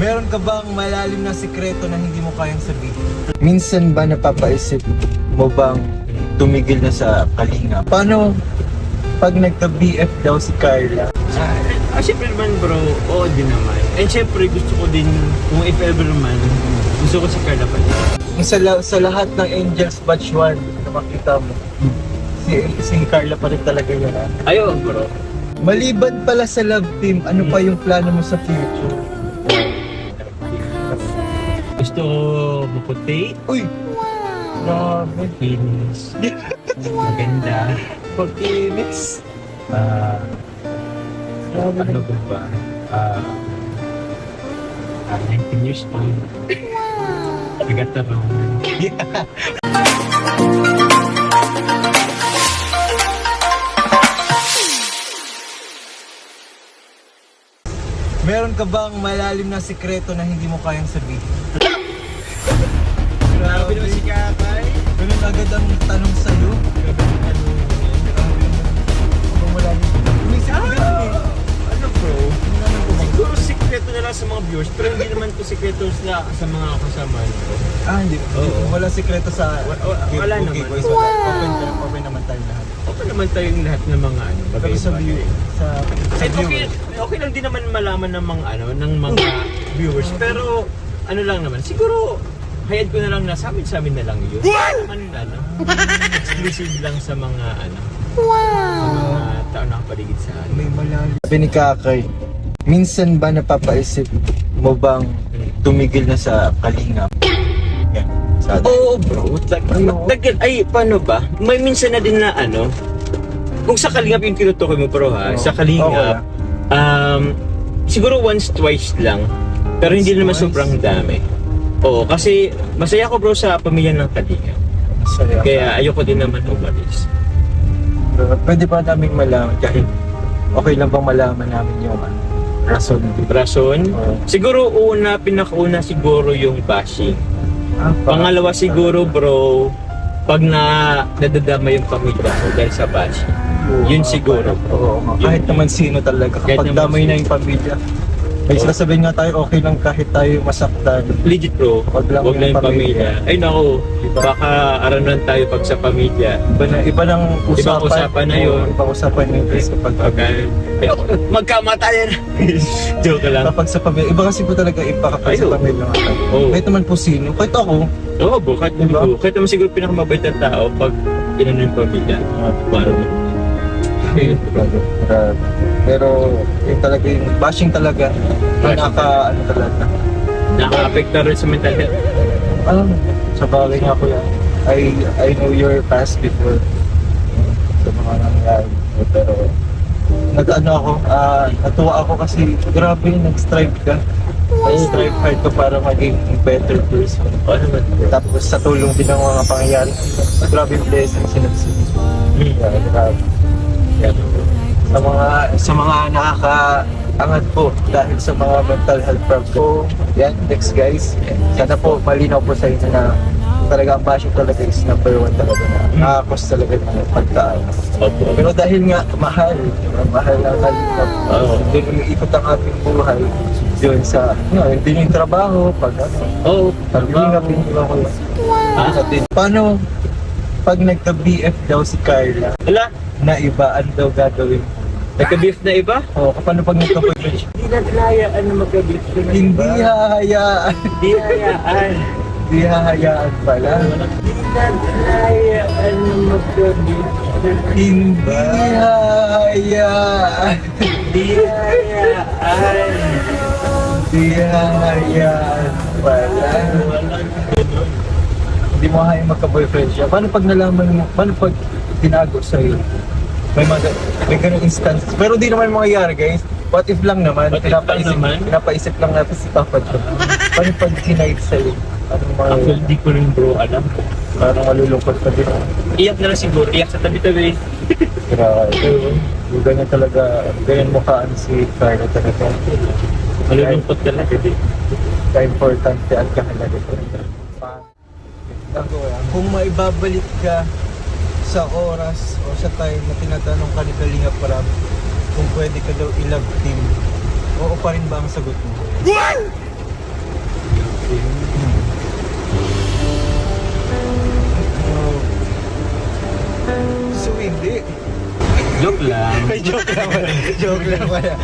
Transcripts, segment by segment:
Meron ka bang malalim na sikreto na hindi mo kayang sabihin? Minsan ba napapaisip mo bang tumigil na sa kalinga? Paano pag nagka-BF daw si Carla? Siyempre naman bro, oo din naman. And siyempre gusto ko din, kung if ever man, gusto ko si Carla pa din. Sa lahat ng Angels Batch 1 na makita mo, si Carla pa rin talaga yun. Ayun bro. Maliban pala sa love team, ano pa yung plano mo sa future? Gusto ko maputi, Uy! Grabe. kinis, maganda. Pag-inis. Grabe Ano na. ba? 19 years old. Nagatarong. Meron ka bang malalim na sikreto na hindi mo kayang sabihin? Grabe naman si Kakay. Ganun agad ang tanong sa'yo. Grabe ang tanong yan. Grabe naman. Kung malalim. Umisip ko ganun eh. Ano bro? Hindi naman ko Siguro sikreto na lang sa mga viewers, pero hindi naman to sikreto sa mga kasama ko. hindi. Oo. Wala sikreto sa Wala naman. giveaways. Open naman tayo lahat. Okay naman tayong lahat ng mga ano, Pero sa bagay-bagay. view, sa Kahit okay, viewers. okay lang din naman malaman ng mga ano, ng mga viewers, pero ano lang naman, siguro hayad ko na lang na sa amin na lang yun. Ano ano, exclusive lang sa mga ano, sa mga tao na kapaligid sa ano. May malalim. Sabi ni Kakay, minsan ba napapaisip mo bang tumigil na sa kalinga? Yan. Sa Oo bro, ay paano ba? May minsan na din na ano, kung sa Kalingap yung tinutukoy mo bro ha, Oo. sa Kalingap, siguro once, twice lang, pero hindi naman Twice? sobrang dami. Oo, kasi masaya ko bro sa pamilya ng Kalingap. Masaya. Kaya ayoko din naman umalis. Pwede ba naming malaman kahit okay lang bang malaman namin yung rason? Rason? Oo. Siguro pinakauna siguro yung bashing. Pangalawa siguro bro, pag nadadama yung pamilya ko dahil sa bashing. Yun siguro bro. Oo, kahit naman sino talaga. Kahit Kapag naman damay na sino. yung pamilya. May Oo. sasabihin nga tayo, okay lang kahit tayo masaktan. Legit bro, Wag lang wag lang yung yung pamilya. Ay nako, Diba? baka aranan tayo pag sa pamilya. Iba ng usapan. Ibang usapan na yun. Oo, ibang usapan yun guys kapag Magkamatayan! Joke lang. kapag sa pamilya. Iba kasi po talaga iba kapag sa Ayun. pamilya. Oo. Kahit naman po sino. Kahit ako. Oo bro, kahit Diba? kahit naman siguro pinakamabait na tao pag inano yung pamilya. Parang Grabe. Pero yung talaga yung bashing talaga. Ano talaga. nakaka-apekto rin sa mental health. Sa bagay nga ko yan. I know your past before. Sa mga nangyari. Pero natuwa ako kasi grabe nag-strive ka. Nag-strive hard ka para maging better person. Oo naman bro. Tapos sa tulong din ng mga pangyayari, grabe yung blessings sinagsin. Grabe. Yeah, bro. Sa mga nakakaangat po dahil sa mga mental health problem. So, yan, next guys. Sana po malinaw po sa inyo na talaga ang bashing talaga is number one talaga na nakakos talaga ng pagkaan. Opo. Pero dahil nga mahal na kalingap, Oo. doon umiikot ang ating buhay yun sa, hindi yung trabaho, pag Oo. kalingap, hindi ba ko yun. Paano pag nagka-BF daw si Carla Wala. na iba, ano daw gagawin? Nagka-beef na iba? O, paano pag nagka-boyfriend? Hindi natin hayaan na magka-beef na iba. Hindi hahayaan. Hindi hayaan. Hindi hahayaan pala. Hindi natin hayaan na magka-beef na Hindi hahayaan. Hindi hayaan. Hindi hahayaan pala. Hindi mo hayaan magka-boyfriend siya. Paano pag nalaman mo, paano pag tinago sa'yo? May ganung instance. Pero di naman mangyayari guys. What if lang naman? What if lang naman? Pinapaisip lang natin si Papa John. Paano pag hinaid sa'yo? Anong mga... Actually, hindi ko rin bro alam. Parang malulungkot pa din. Iyak na lang siguro. Iyak sa tabi-tabi. Grabe. Yung ganyan talaga, ganyan mukhaan si Carla talaga. Malulungkot talaga din. Ka-importante at kahalaga talaga. Kung maibabalik ka sa oras o sa time na tinatanong ka ni Kalinga Prab kung pwede ka daw i-love team, oo pa rin ba ang sagot mo? Team. So, hindi. Joke lang. Joke lang pala. Joke lang pala.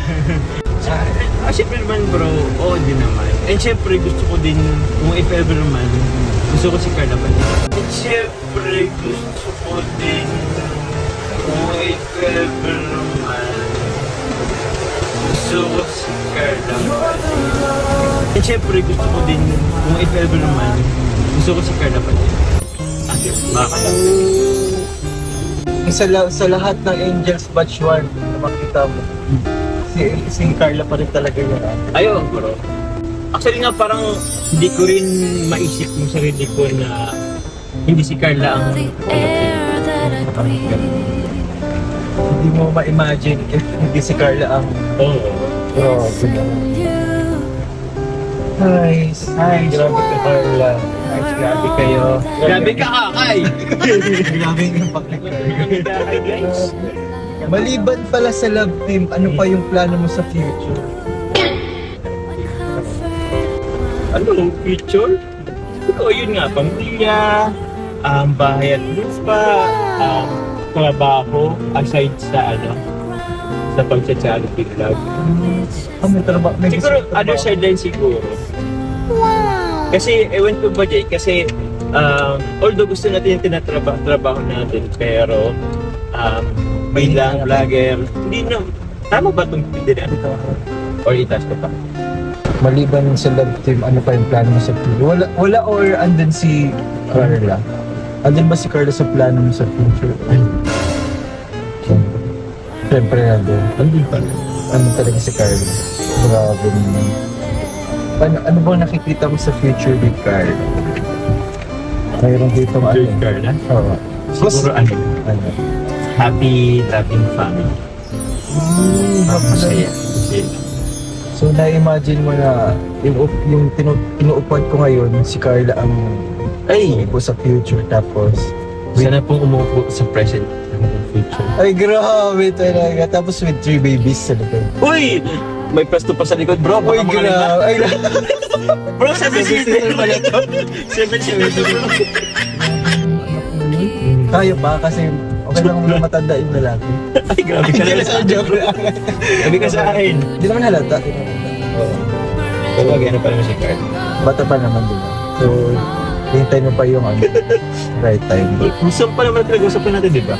Siyempre naman bro, oo din naman. And siyempre gusto ko din, kung if ever naman, gusto ko si Carla pa din. And siyempre gusto ko din, kung if ever naman, gusto ko si Carla pa din. And siyempre gusto ko din, kung if ever naman, gusto ko si Carla pa din. Kasi makakatawa. Sa lahat ng Angels Batch 1 na makita mo, si Carla pa rin talaga yun. Ayun bro. Actually nga parang hindi ko rin maisip yung sarili ko na hindi si Carla ang Hindi mo ma-imagine if hindi si Carla ang grabe naman. Nice. Grabe ka, Carla. Nice, grabe kayo. Grabe ka kakay! Grabe yung paklikot. Grabe kakay guys. Maliban pala sa love team, ano pa yung plano mo sa future? Ano? Future? Oo, yun nga. Pamilya, bahay at lupa, trabaho, aside sa sa pag-charity vlog. May trabaho. Siguro, other sideline siguro. Kasi, ewan ko ba Jay, kasi although gusto natin yung tinatrabaho natin, pero may lang vlogger, hindi na, tama ba itong hindi na? Or itas ko pa? Maliban sa love team, ano pa yung plano mo sa future? Wala or andun si Carla? Andun ba si Carla sa plano mo sa future? Siyempre andun. Andun pa rin. Ano talaga si Carla? Grabe naman. Ano bang nakikita mo sa future with Carla? Mayroon dito ano? Joy Carla? Oo. Siguro Ano? happy, loving family. Masaya. Masaya. So na-imagine mo na yung tinuupad ko ngayon, si Carla ang umupo sa future, tapos Sana pong umupo sa present ng future. ay grabe talaga, tapos with 3 babies sa likod. Uy! May pwesto pa sa likod bro. Uy, grabe. Ay, Bro, 7-seater pala to. 7-seater. kaya ba? Kasi okay lang mo matanda yung lalaki. Ay, grabe ka na. Joke lang. Grabe ka sa akin. Hindi naman halata. Oo. Pero gano'n pa naman si Carl. Bata pa naman din. So, hintay mo pa yung right time. Gusto pa naman pinag-usapan natin, di ba?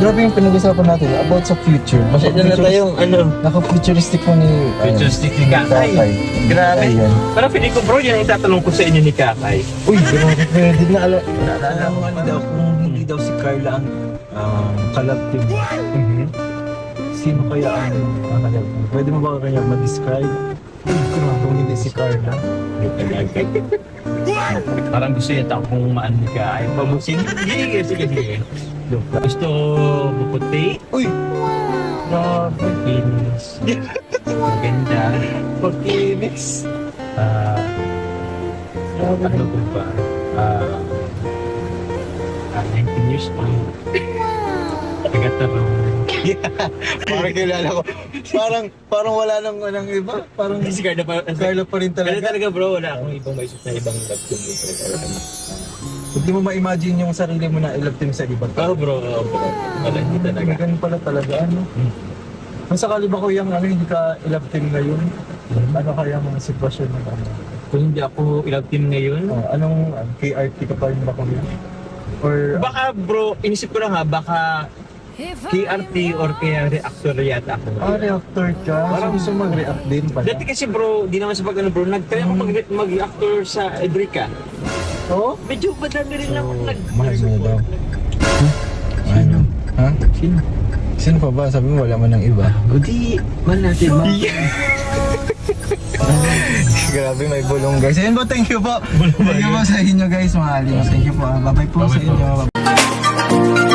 Grabe yung pinag-usapan natin about sa future. Masyado na tayong Naka-futuristic po ni futuristic ni Kakay. Grabe. Ayan. Parang feeling ko bro, yan ang itatanong ko sa inyo ni Kakay. Uy, grabe. Pwede na naalala mo ano daw, kung hindi daw si Carla ang kalab-team. Sino kaya ang kalab-team? Pwede mo ba kanya ma-describe? Kung hindi si Carla. Parang gusto yata akong maano ka. Ay, pamusin. Sige. Gusto buputi. Uy! Grabe. Kinis. Maganda. Pag-inis. Ano ko ba? 19 years old. Taga-tarong. Parang kilala ko. Parang wala nang iba. Parang Si Carla pa. Carla pa rin Kaya talaga. talaga bro, wala akong ibang maisip na ibang love team dito. Hindi mo ma-imagine yung sarili mo na i-love team sa iba. Bro. Wala, hindi talaga. Ganun pala talaga. Kung sakali ba ko yung hindi ka i-love team ngayon, ano kaya mga sitwasyon mo? Kung hindi ako i-love team ngayon, Anong KRT ka pa rin ba kung or baka bro, inisip ko lang baka KRT or kaya reactor yata ako. reactor ka? Parang gusto mag-react din pala. Dati kasi bro, di naman sa pag bro, nag-try ako mag-reactor sa Edrica. Oo? Medyo madami rin ako mahal mo daw. Ano? Ha? Sino pa ba? Sabi mo wala man ng iba. O di, man natin ma. Grabe, may bulong guys. Ayun po, thank you po. Thank you po sa inyo guys, mga aling. Thank you po. Bye-bye po sa inyo.